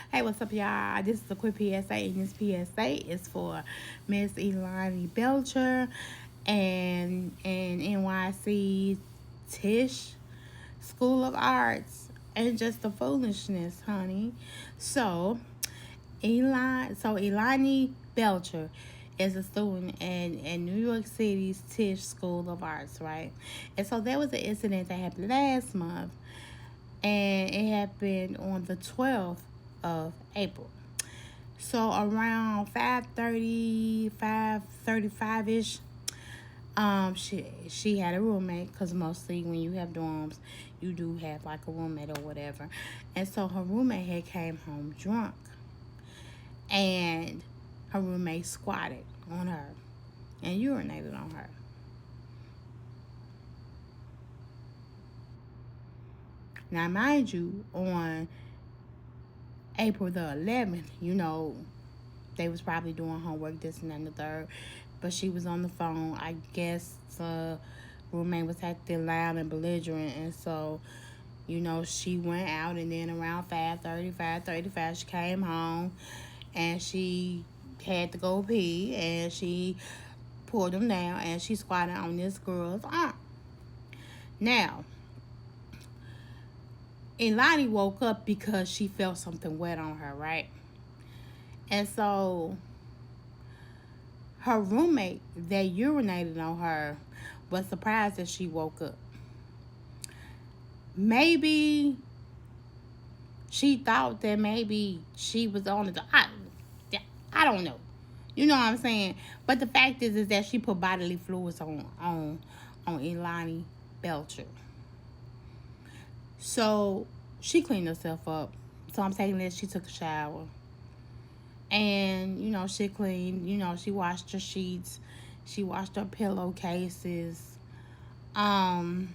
Hey, what's up, y'all? This is a quick PSA, and this PSA is for Miss Eloni Belcher and NYC Tisch School of Arts and just the foolishness, honey. So, Eloni Belcher is a student in New York City's Tisch School of Arts, right? And so there was an incident that happened last month, and it happened on the 12th of April. So around 5:30, 5:35 ish, she had a roommate, because mostly when you have dorms, you do have like a roommate or whatever. And so her roommate had came home drunk, and her roommate squatted on her and urinated on her. Now, mind you, on April the 11th, they was probably doing homework, this and that and the third. But she was on the phone. I guess the roommate was acting loud and belligerent. And so, she went out. And then around 5:30, 5:35, she came home. And she had to go pee. And she pulled him down. And she squatted on this girl's arm. Now, Eloni woke up because she felt something wet on her, right? And so her roommate that urinated on her was surprised that she woke up. Maybe she thought that maybe she was on the... I don't know. You know what I'm saying? But the fact is that she put bodily fluids on Eloni Belcher. So she cleaned herself up. So I'm taking this, she took a shower. And, she cleaned, she washed her sheets. She washed her pillowcases. And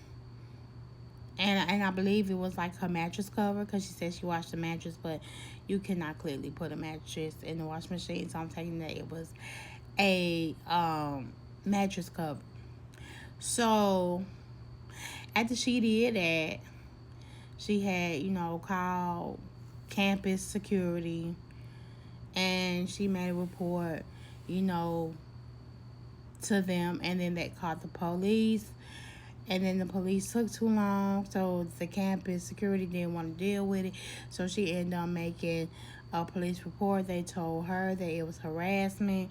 I believe it was like her mattress cover, because she said she washed the mattress, but you cannot clearly put a mattress in the washing machine. So I'm taking that it was a mattress cover. So after she did that, she had, called campus security, and she made a report, to them, and then they called the police, and then the police took too long, so the campus security didn't want to deal with it, so she ended up making a police report. They told her that it was harassment,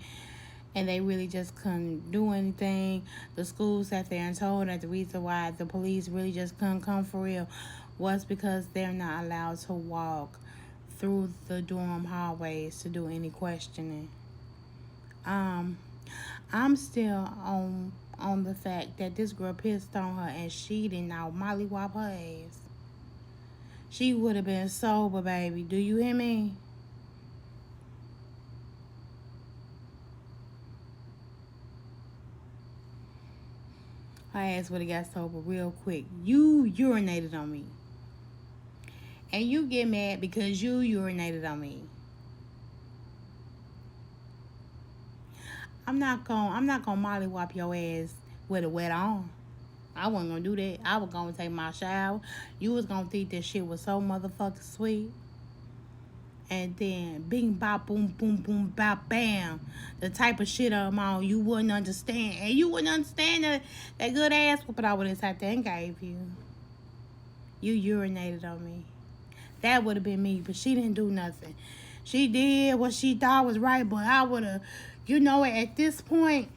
and they really just couldn't do anything. The school sat there and told that the reason why the police really just couldn't come for real was because they're not allowed to walk through the dorm hallways to do any questioning. I'm still on the fact that this girl pissed on her and she did not mollywop her ass. She would have been sober, baby. Do you hear me? Her ass would have got sober real quick. You urinated on me. And you get mad because you urinated on me. I'm not gonna mollywop your ass with a wet on. I wasn't gonna do that. I was gonna take my shower. You was gonna think that shit was so motherfucking sweet. And then bing bop boom boom boom bop bam. The type of shit I'm on you wouldn't understand. And you wouldn't understand that good ass whooping I would have sat there and gave you. You urinated on me. That would have been me, but she didn't do nothing. She did what she thought was right, but I would have, at this point,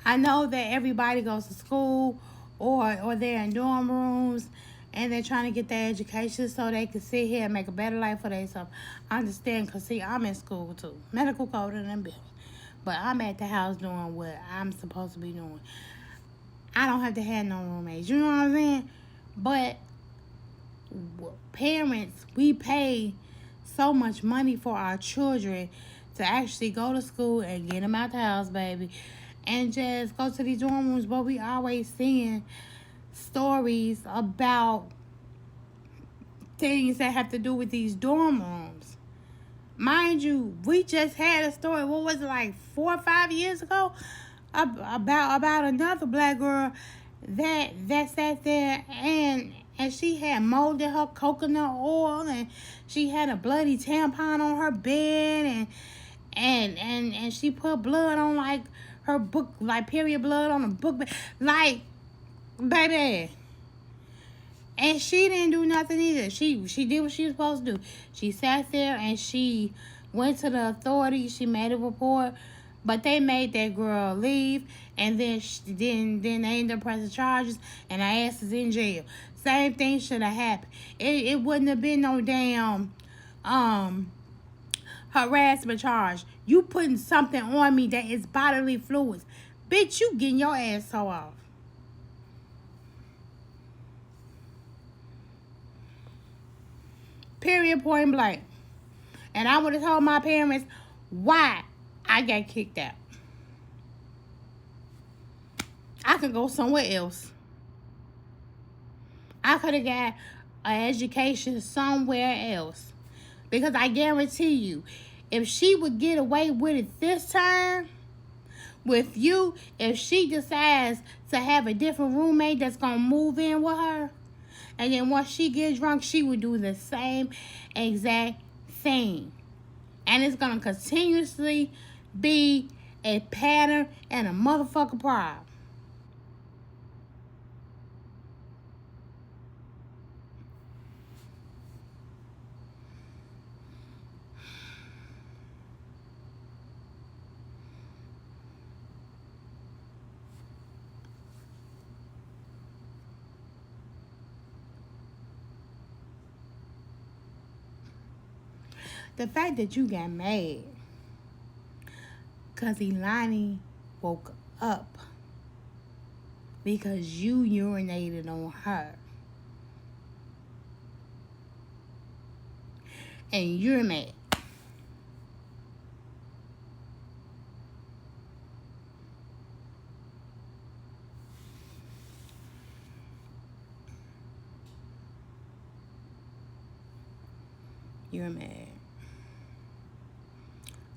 I know that everybody goes to school or they're in dorm rooms and they're trying to get their education so they can sit here and make a better life for themselves. I understand, because, see, I'm in school, too. Medical coding and billing. But I'm at the house doing what I'm supposed to be doing. I don't have to have no roommates. You know what I'm saying? But parents, we pay so much money for our children to actually go to school and get them out the house, baby, and just go to these dorm rooms. But we always seeing stories about things that have to do with these dorm rooms. Mind you, we just had a story, what was it, like 4 or 5 years ago, about another black girl that sat there and she had mold in her coconut oil, and She had a bloody tampon on her bed, and she put blood on like her book, like period blood on a book, like, baby. And she didn't do nothing either. She did what she was supposed to do. She sat there and she went to the authorities. She made a report, but they made that girl leave, and then they ended up pressing charges, and her ass is in jail. Same thing should have happened. It wouldn't have been no damn harassment charge. You putting something on me that is bodily fluids, bitch. You getting your ass so off. Period, point blank. And I would have told my parents why I got kicked out. I could go somewhere else. I could have got an education somewhere else. Because I guarantee you, if she would get away with it this time, with you, if she decides to have a different roommate that's going to move in with her, and then once she gets drunk, she would do the same exact thing. And it's going to continuously be a pattern and a motherfucking problem. The fact that you got mad because Eloni woke up because you urinated on her. And you're mad. You're mad.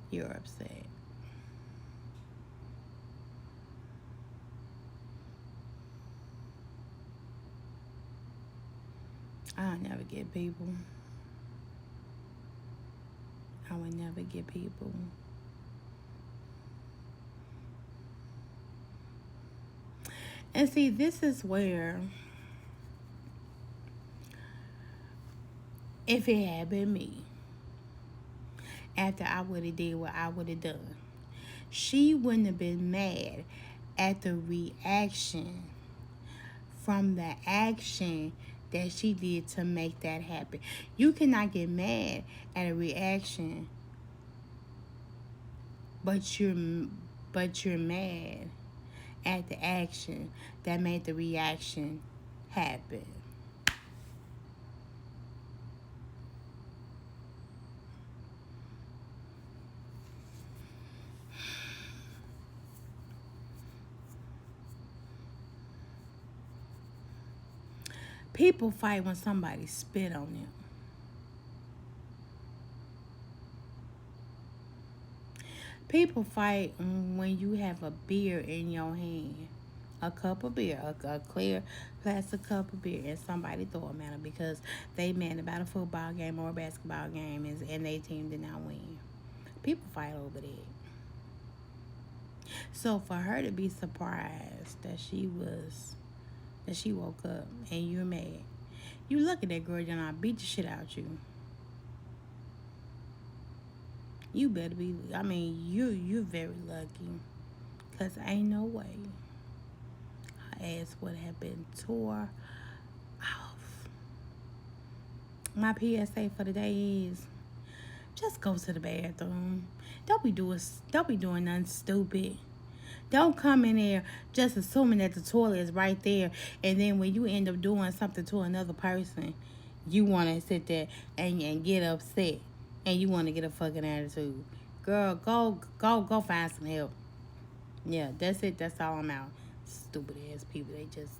You're upset. I'll never get people. I would never get people. And see, this is where, if it had been me, after I would have did what I would have done, she wouldn't have been mad at the reaction from the action that she did to make that happen. You cannot get mad at a reaction, but you're mad at the action that made the reaction happen. People fight when somebody spit on them. People fight when you have a beer in your hand. A cup of beer, a clear plastic cup of beer, and somebody throw them at them because they mad about a football game or a basketball game and their team did not win. People fight over that. So for her to be surprised that she woke up and you're mad, you look at that girl and I beat the shit out you. You better be, you're very lucky, because ain't no way her ass would have been tore off. My PSA for the day is, just go to the bathroom. Don't be doing nothing stupid. Don't come in there just assuming that the toilet is right there, and then when you end up doing something to another person, you want to sit there and get upset, and you want to get a fucking attitude. Girl, go find some help. Yeah, that's it. That's all I'm out. Stupid ass people. They just